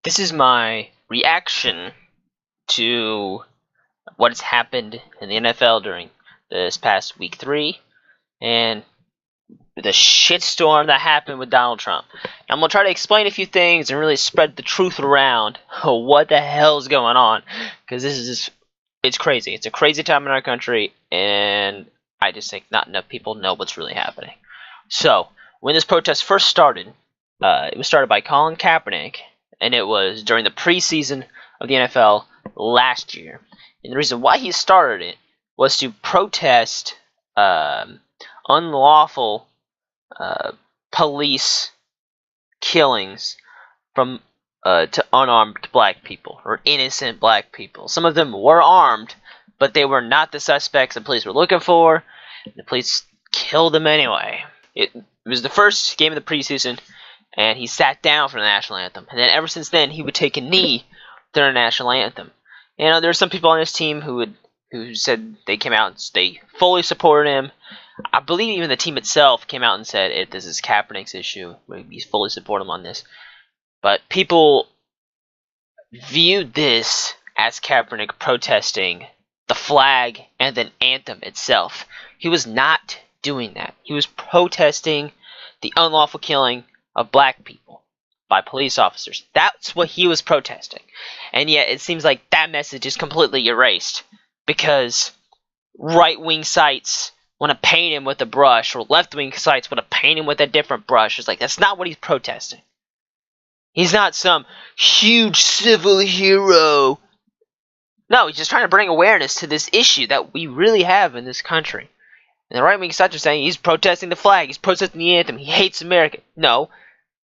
This is my reaction to what has happened in the NFL during this past week 3 and the shitstorm that happened with Donald Trump. I'm going to try to explain a few things and really spread the truth around what the hell's going on, because it's crazy. It's a crazy time in our country, and I just think not enough people know what's really happening. So, when this protest first started, it was started by Colin Kaepernick, and it was during the preseason of the NFL last year. And the reason why he started it was to protest unlawful police killings from to unarmed black people or innocent black people. Some of them were armed, but they were not the suspects the police were looking for. The police killed them anyway. It was the first game of the preseason, and he sat down for the national anthem. And then ever since then, he would take a knee during the national anthem. You know, there were some people on his team who said they came out and they fully supported him. I believe even the team itself came out and said this is Kaepernick's issue. We fully support him on this. But people viewed this as Kaepernick protesting the flag and the anthem itself. He was not doing that. He was protesting the unlawful killing of black people by police officers. That's what he was protesting. And yet it seems like that message is completely erased because right-wing sites want to paint him with a brush, or left-wing sites want to paint him with a different brush. It's like, that's not what he's protesting. He's not some huge civil hero. No, he's just trying to bring awareness to this issue that we really have in this country. And the right-wing sites are saying he's protesting the flag, he's protesting the anthem, he hates America. No,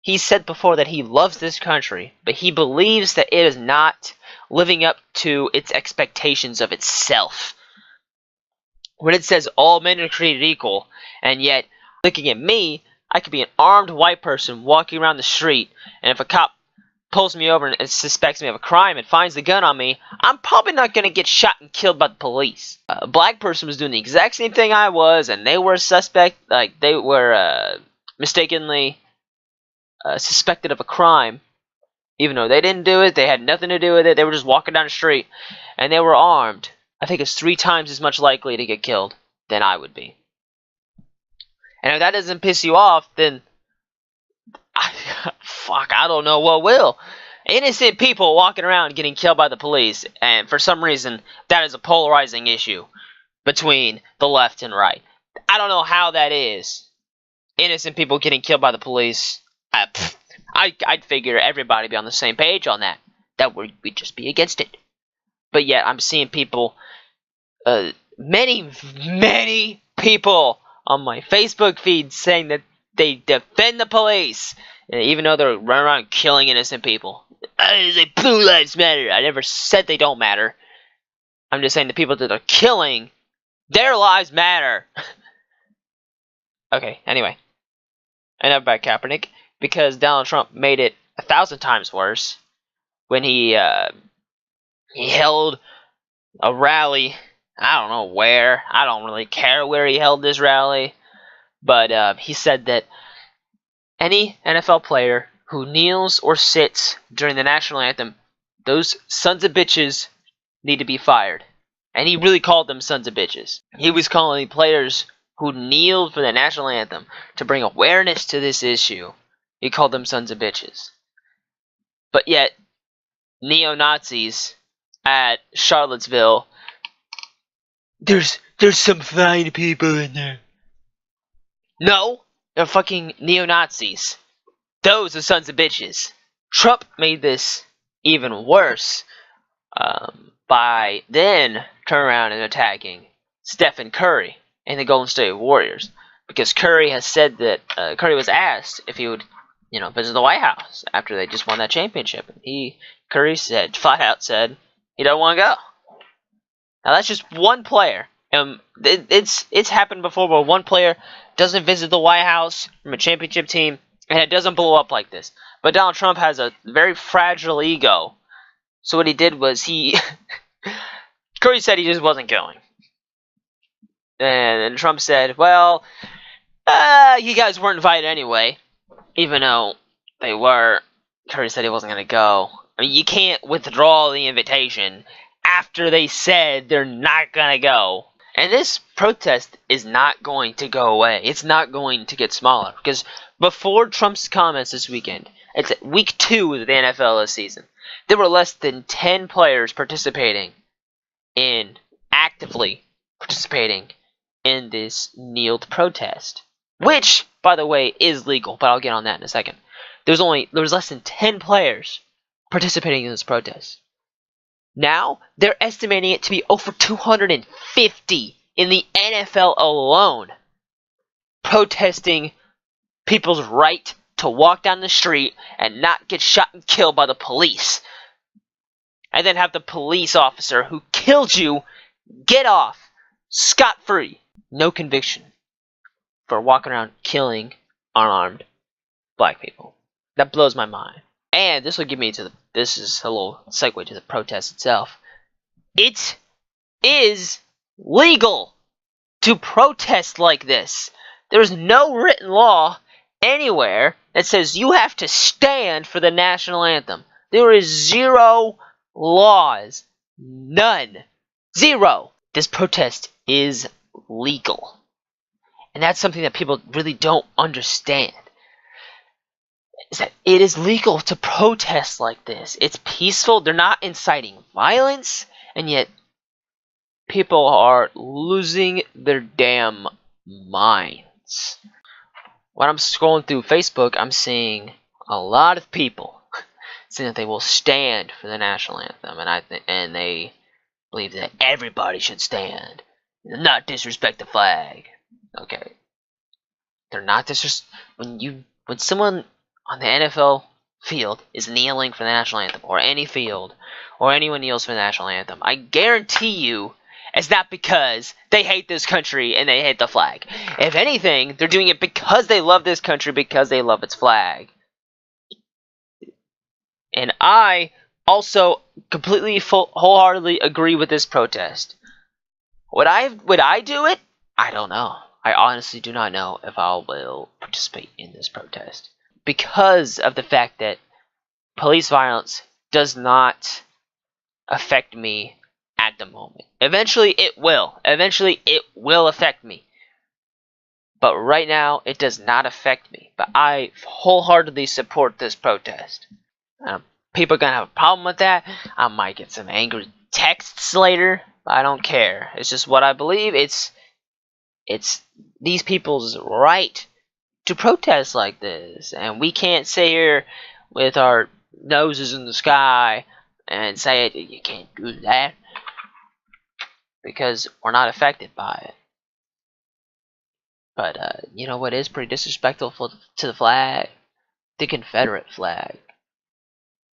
he said before that he loves this country, but he believes that it is not living up to its expectations of itself. When it says all men are created equal, and yet, looking at me, I could be an armed white person walking around the street, and if a cop pulls me over and suspects me of a crime and finds the gun on me, I'm probably not going to get shot and killed by the police. A black person was doing the exact same thing I was, and they were a suspect, like they were mistakenly suspected of a crime, even though they didn't do it, they had nothing to do with it, they were just walking down the street, and they were armed. I think it's 3 times as much likely to get killed than I would be. And if that doesn't piss you off, then I don't know what will. Innocent people walking around getting killed by the police, and for some reason, that is a polarizing issue between the left and right. I don't know how that is. Innocent people getting killed by the police, I'd figure everybody be on the same page on that. That we'd just be against it. But yet, I'm seeing people, many people on my Facebook feed saying that they defend the police, and even though they're running around killing innocent people. Blue lives matter. I never said they don't matter. I'm just saying the people that they're killing, their lives matter. Okay, anyway. Enough about Kaepernick, because Donald Trump made it 1,000 times worse when he held a rally. I don't know where. I don't really care where he held this rally. But he said that any NFL player who kneels or sits during the national anthem, those sons of bitches need to be fired. And he really called them sons of bitches. He was calling players who kneeled for the national anthem to bring awareness to this issue. He called them sons of bitches. But yet, neo-Nazis at Charlottesville, there's some fine people in there. No, they're fucking neo-Nazis. Those are sons of bitches. Trump made this even worse by then turning around and attacking Stephen Curry and the Golden State Warriors, because Curry has said that Curry was asked if he would, visit the White House after they just won that championship. And Curry said, flat out said, he don't want to go. Now that's just one player. It's happened before where one player doesn't visit the White House from a championship team, and it doesn't blow up like this. But Donald Trump has a very fragile ego. So what he did was Curry said he just wasn't going. And Trump said, well, you guys weren't invited anyway. Even though they were. Curry said he wasn't going to go. I mean, you can't withdraw the invitation after they said they're not gonna go. And this protest is not going to go away. It's not going to get smaller. Because before Trump's comments this weekend, it's week 2 of the NFL this season, there were less than 10 players actively participating in this kneeled protest. Which, by the way, is legal, but I'll get on that in a second. There was less than 10 players participating in this protest. Now, they're estimating it to be over 250 in the NFL alone, protesting people's right to walk down the street and not get shot and killed by the police. And then have the police officer who killed you get off scot-free. No conviction for walking around killing unarmed black people. That blows my mind. And this will give me this is a little segue to the protest itself. It is legal to protest like this. There's no written law anywhere that says you have to stand for the national anthem. There is zero laws. None. Zero. This protest is legal. And that's something that people really don't understand. Is that it is legal to protest like this. It's peaceful. They're not inciting violence. And yet, people are losing their damn minds. When I'm scrolling through Facebook, I'm seeing a lot of people saying that they will stand for the national anthem. And they believe that everybody should stand. Not disrespect the flag. Okay. They're not when someone on the NFL field is kneeling for the national anthem, or any field, or anyone kneels for the national anthem, I guarantee you it's not because they hate this country and they hate the flag. If anything, they're doing it because they love this country, because they love its flag. And I also completely, wholeheartedly agree with this protest. Would I do it? I don't know. I honestly do not know if I will participate in this protest, because of the fact that police violence does not affect me at the moment. Eventually it will. Eventually it will affect me. But right now it does not affect me. But I wholeheartedly support this protest. People are going to have a problem with that. I might get some angry texts later. I don't care. It's just what I believe. It's these people's right to protest like this, and we can't sit here with our noses in the sky and say you can't do that, because we're not affected by it. But you know what is pretty disrespectful to the flag? The Confederate flag.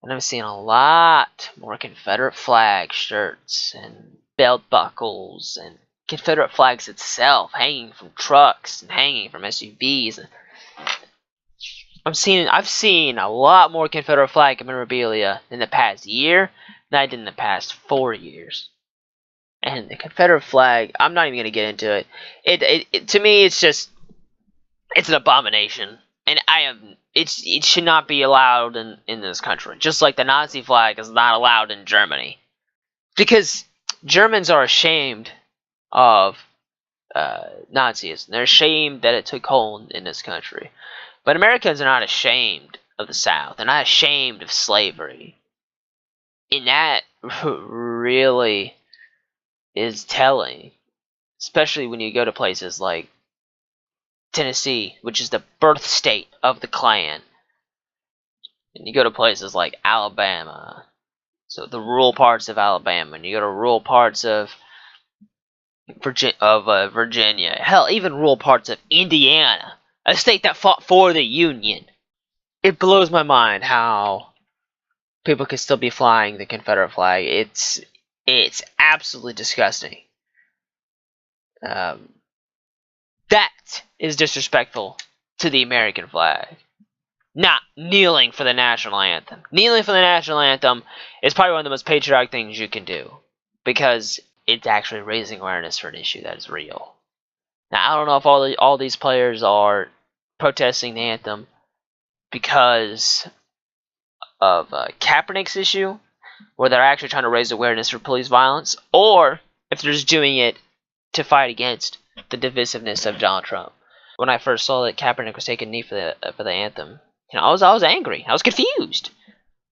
And I'm seeing a lot more Confederate flag shirts and belt buckles and Confederate flags itself hanging from trucks and hanging from SUVs. I've seen a lot more Confederate flag memorabilia in the past year than I did in the past 4 years. And the Confederate flag, I'm not even going to get into it. It to me, it's an abomination, and it should not be allowed in this country. Just like the Nazi flag is not allowed in Germany, because Germans are ashamed of Nazism. They're ashamed that it took hold in this country. But Americans are not ashamed of the South. They're not ashamed of slavery. And that really is telling. Especially when you go to places like Tennessee, which is the birth state of the Klan. And you go to places like Alabama. So the rural parts of Alabama. And you go to rural parts of Virginia. Hell, even rural parts of Indiana. A state that fought for the Union. It blows my mind how people can still be flying the Confederate flag. It's absolutely disgusting. That is disrespectful to the American flag. Not kneeling for the national anthem. Kneeling for the national anthem is probably one of the most patriotic things you can do, because it's actually raising awareness for an issue that is real. Now, I don't know if all these players are protesting the anthem because Kaepernick's issue, where they're actually trying to raise awareness for police violence, or if they're just doing it to fight against the divisiveness of Donald Trump. When I first saw that Kaepernick was taking a knee for the anthem, I was angry. I was confused.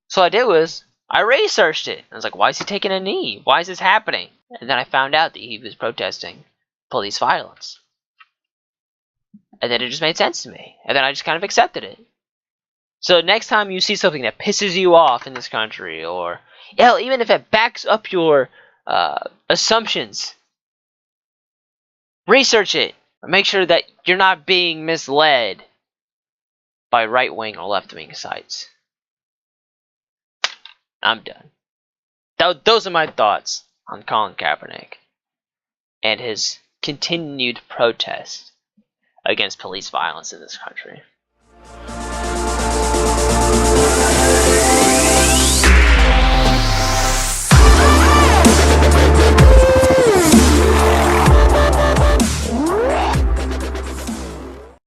So what I did was I researched it. I was like, why is he taking a knee? Why is this happening? And then I found out that he was protesting police violence. And then it just made sense to me. And then I just kind of accepted it. So next time you see something that pisses you off in this country, or hell, even if it backs up your assumptions, research it. Make sure that you're not being misled by right-wing or left-wing sites. I'm done. Those are my thoughts on Colin Kaepernick and his continued protest against police violence in this country.